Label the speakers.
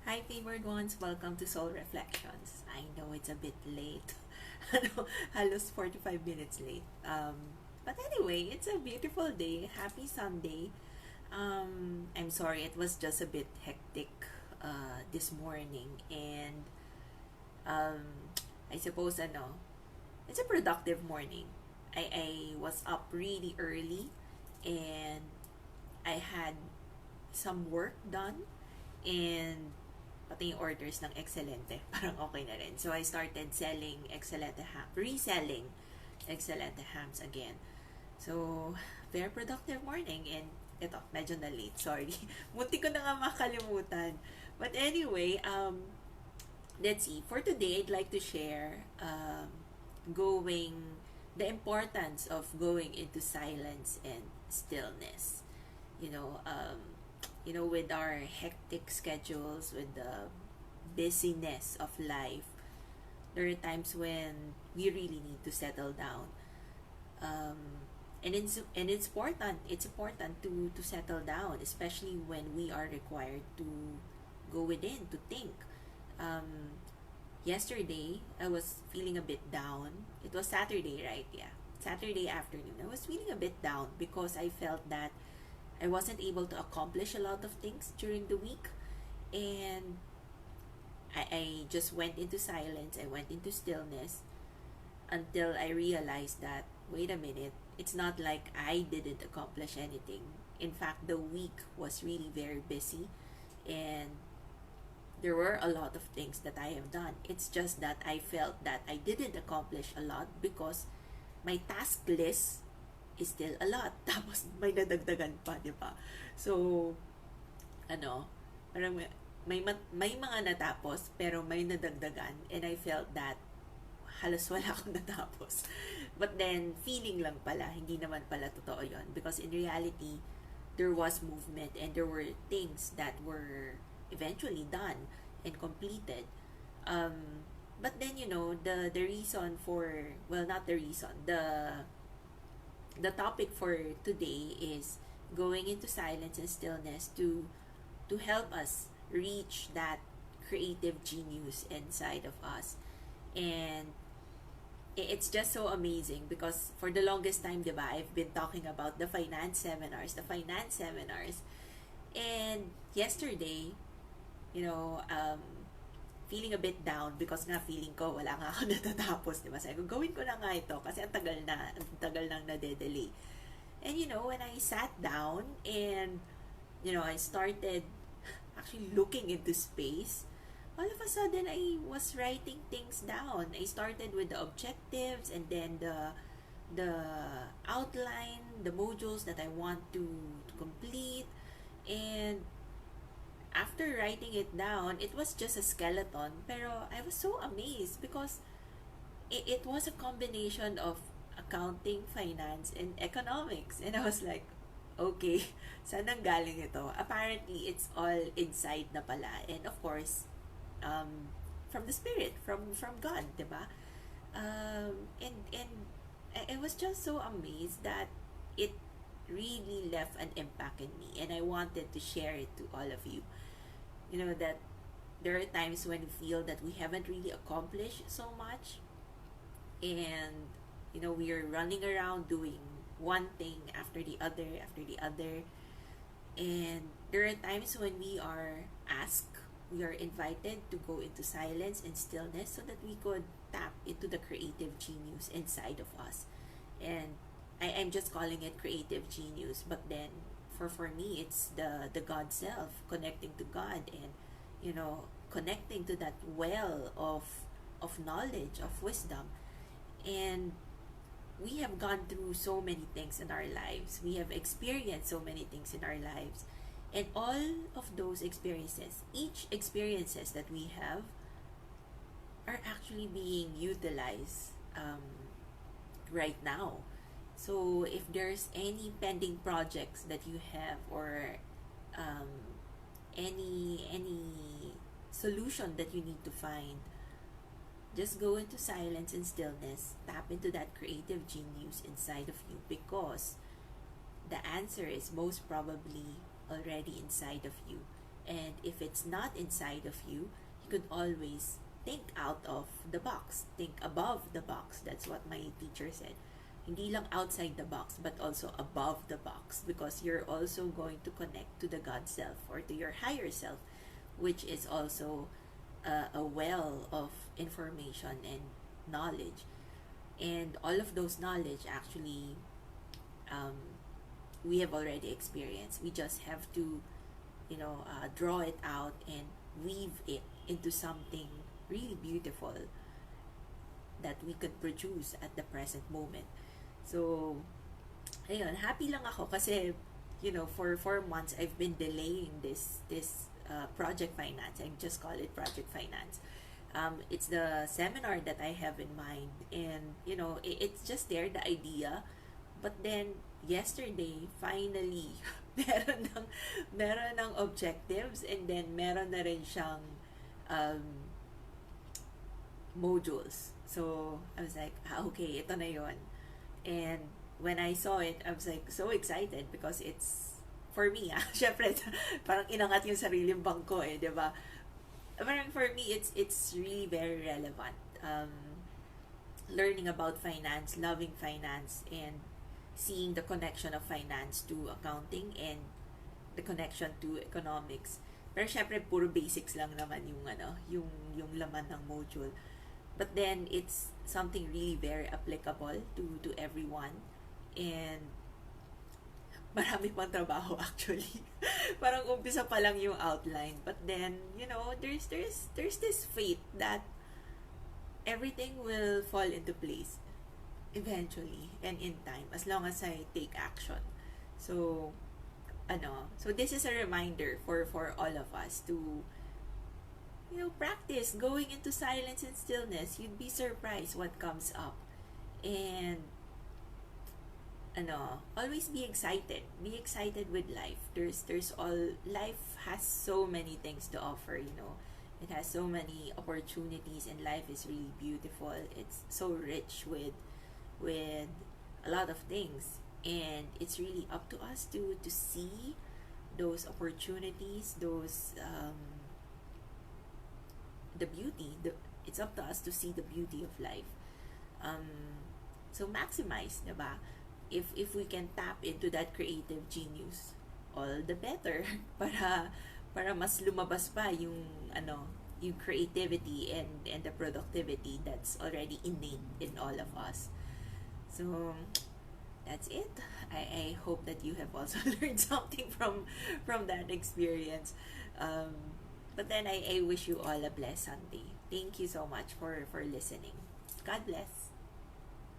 Speaker 1: Hi, favorite ones. Welcome to Soul Reflections. I know it's a bit late. Halos 45 minutes late. But anyway, it's a beautiful day. Happy Sunday. I'm sorry, it was just a bit hectic this morning. And um, I suppose, it's a productive morning. I was up really early and I had some work done and pati yung orders ng Excelente, parang okay na rin. So I started selling Excelente reselling Excelente hams again. So, very productive morning and ito, medyo na late, sorry. Munti ko na nga makalimutan. But anyway, let's see. For today, I'd like to share going the importance of going into silence and stillness. You know, um, with our hectic schedules, with the busyness of life, there are times when we really need to settle down. And it's important. It's important to settle down, especially when we are required to go within to think. Um, Yesterday, I was feeling a bit down. It was Saturday, right? Yeah, Saturday afternoon. I was feeling a bit down because I felt that I wasn't able to accomplish a lot of things during the week. And I just went into silence, I went into stillness until I realized that, wait a minute, it's not like I didn't accomplish anything. In fact, the week was really very busy and there were a lot of things that I have done. It's just that I felt that I didn't accomplish a lot because my task list is still a lot. Tapos may nadagdagan pa, di ba? So, ano, parang may mga natapos pero may nadagdagan and I felt that halos wala akong natapos. But then, feeling lang pala, hindi naman pala totoo yon. Because in reality, there was movement and there were things that were eventually done and completed. But then, the reason for, well, not the reason, the topic for today is going into silence and stillness to help us reach that creative genius inside of us. And it's just so amazing because for the longest time, diba, I've been talking about the finance seminars. And yesterday, you know, um, feeling a bit down because nga feeling ko wala nga ako natatapos, di ba? Sabi ko, gawin ko na nga ito kasi ang tagal nang nade-delay. And when I sat down and, I started actually looking into space, all of a sudden I was writing things down. I started with the objectives and then the outline, the modules that I want to complete. And after writing it down, it was just a skeleton. Pero I was so amazed because it was a combination of accounting, finance, and economics. And I was like, okay, saan nang galing ito? Apparently, it's all inside na pala. And of course, from the spirit, from God, diba? And I was just so amazed that it really left an impact in me, and I wanted to share it to all of you. That there are times when we feel that we haven't really accomplished so much, and we are running around doing one thing after the other, and there are times when we are invited to go into silence and stillness so that we could tap into the creative genius inside of us. And I'm just calling it creative genius, but then for me it's the God self, connecting to God and connecting to that well of knowledge, of wisdom. And we have gone through so many things in our lives. We have experienced so many things in our lives. And all of those experiences, each experiences that we have are actually being utilized right now. So if there's any pending projects that you have or um, any solution that you need to find, just go into silence and stillness. Tap into that creative genius inside of you because the answer is most probably already inside of you. And if it's not inside of you, you could always think out of the box, think above the box. That's what my teacher said. Hindi lang outside the box, but also above the box, because you're also going to connect to the God self or to your higher self, which is also a well of information and knowledge. And all of those knowledge actually, um, we have already experienced. We just have to, draw it out and weave it into something really beautiful that we could produce at the present moment. So, ayun, happy lang ako kasi, for 4 months, I've been delaying this project finance. I just call it project finance. It's the seminar that I have in mind, and it's just there, the idea. But then yesterday, finally, meron ng objectives, and then meron na rin siyang um, modules. So I was like, okay, ito na yon. And when I saw it, I was like so excited because it's for me. Syempre, parang inangat yung sariling bangko eh, di ba? Parang for me, it's really very relevant. Learning about finance, loving finance, and seeing the connection of finance to accounting and the connection to economics. Pero syempre, puro basics lang naman yung laman ng module. But then, it's something really very applicable to everyone. And marami pang trabaho actually. Parang umpisa pa lang yung outline. But then, there's this faith that everything will fall into place eventually and in time as long as I take action. So, so this is a reminder for all of us to practice going into silence and stillness. You'd be surprised what comes up. And always be excited. Be excited with life. Life has so many things to offer, It has so many opportunities, and life is really beautiful. It's so rich with a lot of things, and it's really up to us to see those opportunities, those the beauty. It's up to us to see the beauty of life. So maximize, diba? If we can tap into that creative genius, all the better para mas lumabas pa yung yung creativity and the productivity that's already innate in all of us. So that's it. I hope that you have also learned something from that experience. But then I wish you all a blessed Sunday. Thank you so much for listening. God bless.